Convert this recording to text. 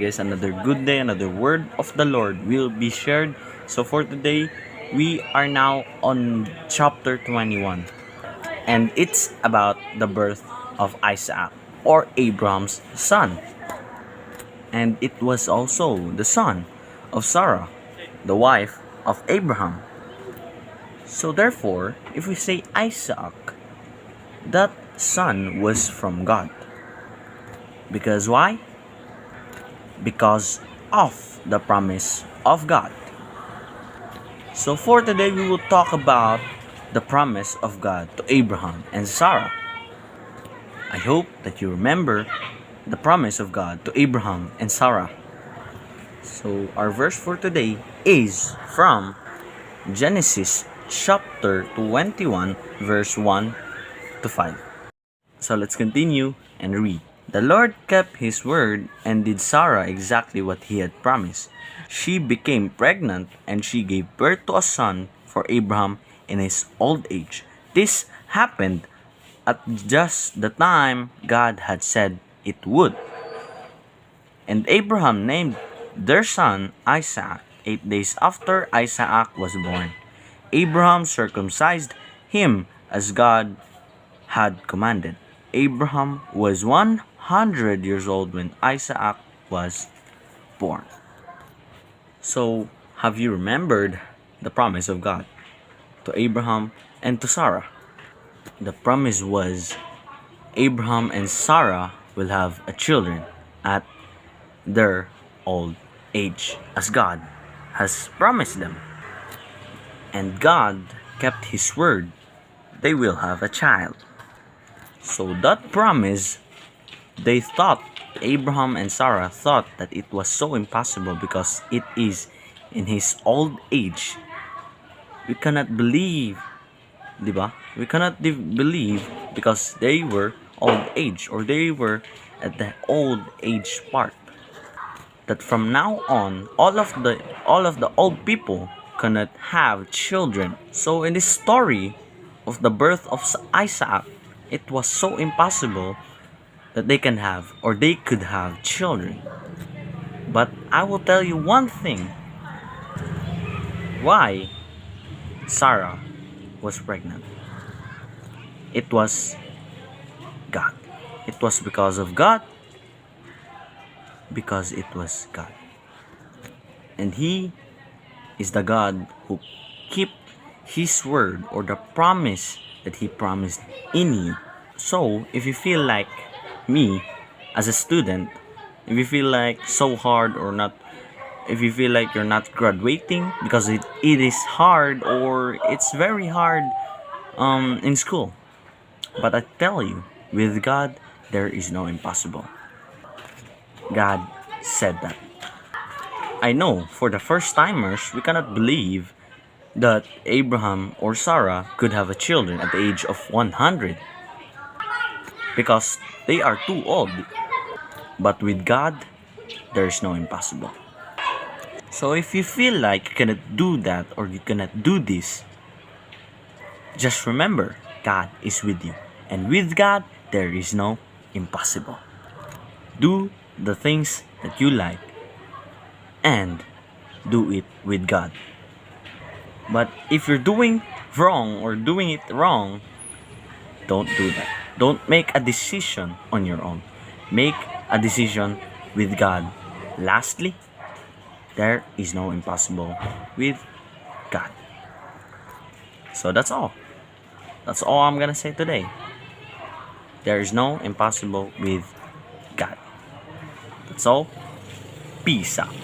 guess another good day, another word of the Lord will be shared. So for today, we are now on chapter 21, and it's about the birth of Isaac, or Abraham's son. And it was also the son of Sarah, the wife of Abraham. So therefore, if we say Isaac, that son was from God. Because why? Because of the promise of God. So for today, we will talk about the promise of God to Abraham and Sarah. I hope that you remember the promise of God to Abraham and Sarah. So our verse for today is from Genesis chapter 21 verse 1 to 5. So let's continue and read. The Lord kept his word and did Sarah exactly what he had promised. She became pregnant and she gave birth to a son for Abraham in his old age. This happened at just the time God had said it would. And Abraham named their son Isaac 8 days after Isaac was born. Abraham circumcised him as God had commanded. Abraham was 100 years old when Isaac was born. So, have you remembered the promise of God to Abraham and to Sarah? The promise was Abraham and Sarah will have a children at their old age, as God has promised them. And God kept his word. They will have a child. So that promise, they thought, Abraham and Sarah thought that it was so impossible because it is in his old age. We cannot believe, diba? We cannot believe because they were old age, or they were at the old age part. That from now on, all of the old people cannot have children. So in this story of the birth of Isaac, it was so impossible that they can have, or they could have, children. But I will tell you one thing. Why Sarah was pregnant. It was God. It was because of God. Because it was God. And He is the God who keep His word, or the promise that He promised in you. So, if you feel like me as a student, if you feel like so hard or not, if you feel like you're not graduating because it is hard, or it's very hard in school. But I tell you, with God, there is no impossible. God said that. I know for the first timers, we cannot believe that Abraham or Sarah could have a children at the age of 100 because they are too old. But with God, there is no impossible. So if you feel like you cannot do that, or you cannot do this, just remember, God is with you. And with God, there is no impossible. Do the things that you like, and do it with God. But if you're doing wrong or doing it wrong, don't do that. Don't make a decision on your own. Make a decision with God. Lastly, there is no impossible with God. So that's all. That's all I'm gonna say today. There is no impossible with God. That's all. Peace out.